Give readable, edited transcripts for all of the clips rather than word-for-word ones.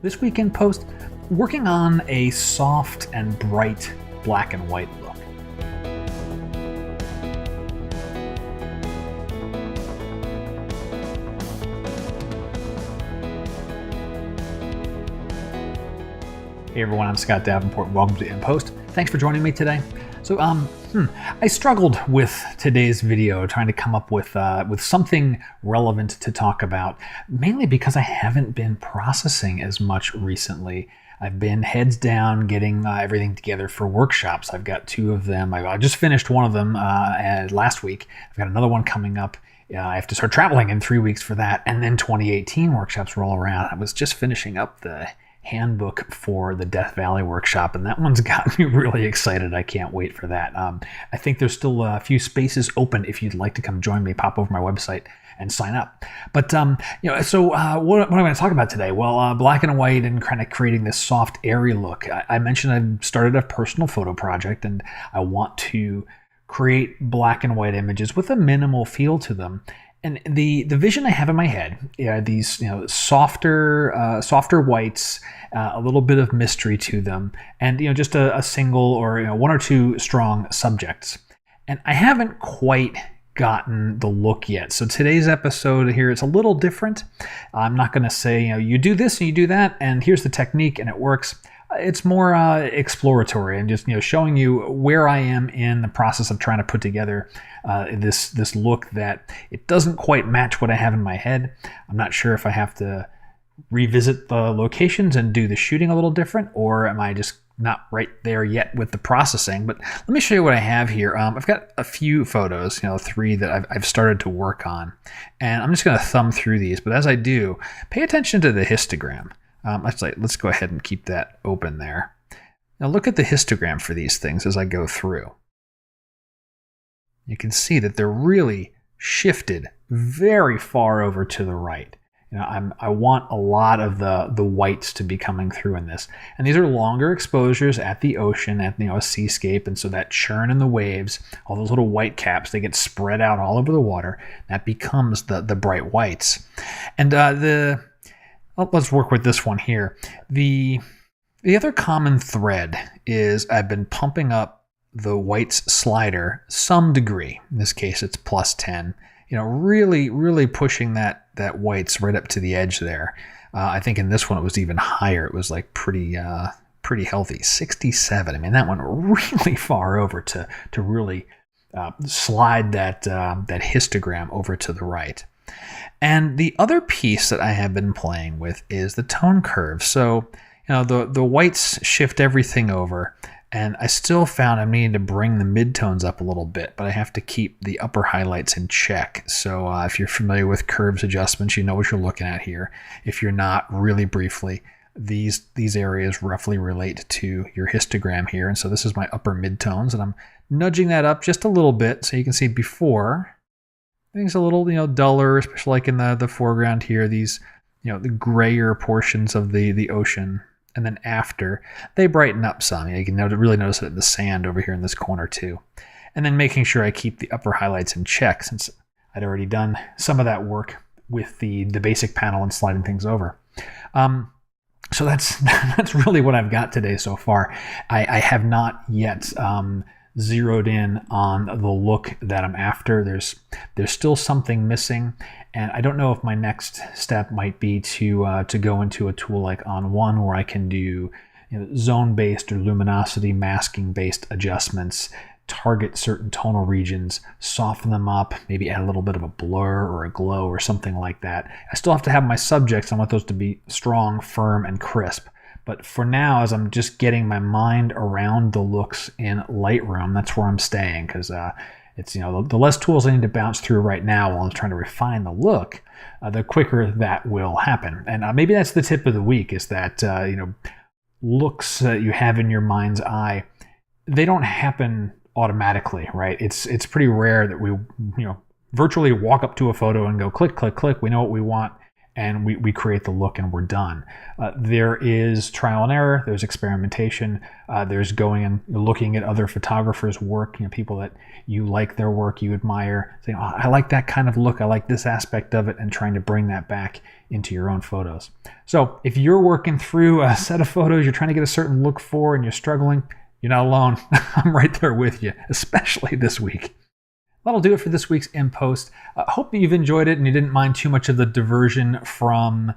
This weekend post, working on a soft and bright black and white look. Hey everyone, I'm Scott Davenport. Welcome to In Post. Thanks for joining me today. So, I struggled with today's video trying to come up with something relevant to talk about, mainly because I haven't been processing as much recently. I've been heads down getting everything together for workshops. I've got two of them. I just finished one of them last week. I've got another one coming up. I have to start traveling in 3 weeks for that, and then 2018 workshops roll around. I was just finishing up the handbook for the Death Valley workshop, and that one's got me really excited. I can't wait for that. I think there's still a few spaces open if you'd like to come join me. Pop over my website and sign up. But what am I going to talk about today? Well, black and white and kind of creating this soft, airy look. I mentioned I started a personal photo project, and I want to create black and white images with a minimal feel to them. And the vision I have in my head, these softer whites, a little bit of mystery to them, and just a single or one or two strong subjects. And I haven't quite gotten the look yet. So today's episode here is a little different. I'm not going to say you do this and you do that, and here's the technique and it works. It's more exploratory and just showing you where I am in the process of trying to put together this look that it doesn't quite match what I have in my head. I'm not sure if I have to revisit the locations and do the shooting a little different, or am I just not right there yet with the processing. But let me show you what I have here. I've got a few photos, three that I've started to work on, and I'm just going to thumb through these. But as I do, pay attention to the histogram. Let's go ahead and keep that open there. Now look at the histogram for these things as I go through. You can see that they're really shifted very far over to the right. I want a lot of the whites to be coming through in this. And these are longer exposures at the ocean, at a seascape, and so that churn in the waves, all those little white caps, they get spread out all over the water. That becomes the bright whites. And let's work with this one here. The other common thread is I've been pumping up the whites slider some degree. In this case, it's plus 10. Really pushing that whites right up to the edge there. I think in this one it was even higher. It was like pretty healthy, 67. I mean, that went really far over to really slide that histogram over to the right. And the other piece that I have been playing with is the tone curve. So, the whites shift everything over, and I still found I'm needing to bring the midtones up a little bit, but I have to keep the upper highlights in check. So if you're familiar with curves adjustments, you know what you're looking at here. If you're not, really briefly, these areas roughly relate to your histogram here. And so this is my upper midtones, and I'm nudging that up just a little bit so you can see before. Things a little, duller, especially like in the foreground here. These, the grayer portions of the ocean, and then after they brighten up some. You can really notice it in the sand over here in this corner too. And then making sure I keep the upper highlights in check, since I'd already done some of that work with the basic panel and sliding things over. So that's really what I've got today so far. I have not yet zeroed in on the look that I'm after. There's still something missing, and I don't know if my next step might be to go into a tool like On1, where I can do zone-based or luminosity masking-based adjustments, target certain tonal regions, soften them up, maybe add a little bit of a blur or a glow or something like that. I still have to have my subjects. I want those to be strong, firm, and crisp. But for now, as I'm just getting my mind around the looks in Lightroom, that's where I'm staying, because it's the less tools I need to bounce through right now while I'm trying to refine the look, the quicker that will happen. And maybe that's the tip of the week, is that looks that you have in your mind's eye, they don't happen automatically, right? It's pretty rare that we virtually walk up to a photo and go click, click, click. We know what we want, and we create the look and we're done. There is trial and error, there's experimentation, there's going and looking at other photographers' work, people that you like their work, you admire, saying, oh, I like that kind of look, I like this aspect of it, and trying to bring that back into your own photos. So if you're working through a set of photos you're trying to get a certain look for and you're struggling, you're not alone. I'm right there with you, especially this week. That'll do it for this week's In Post. Hope that you've enjoyed it and you didn't mind too much of the diversion from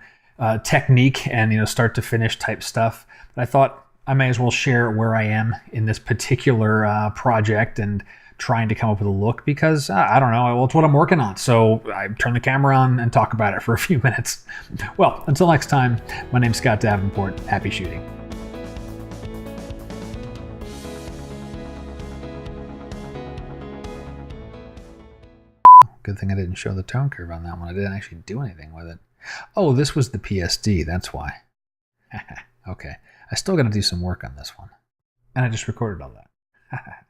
technique and start to finish type stuff. But I thought I may as well share where I am in this particular project and trying to come up with a look, because I don't know, well, it's what I'm working on. So I turn the camera on and talk about it for a few minutes. Well, until next time, my name's Scott Davenport. Happy shooting. Good thing I didn't show the tone curve on that one. I didn't actually do anything with it. Oh, this was the PSD, that's why. Okay, I still got to do some work on this one. And I just recorded all that.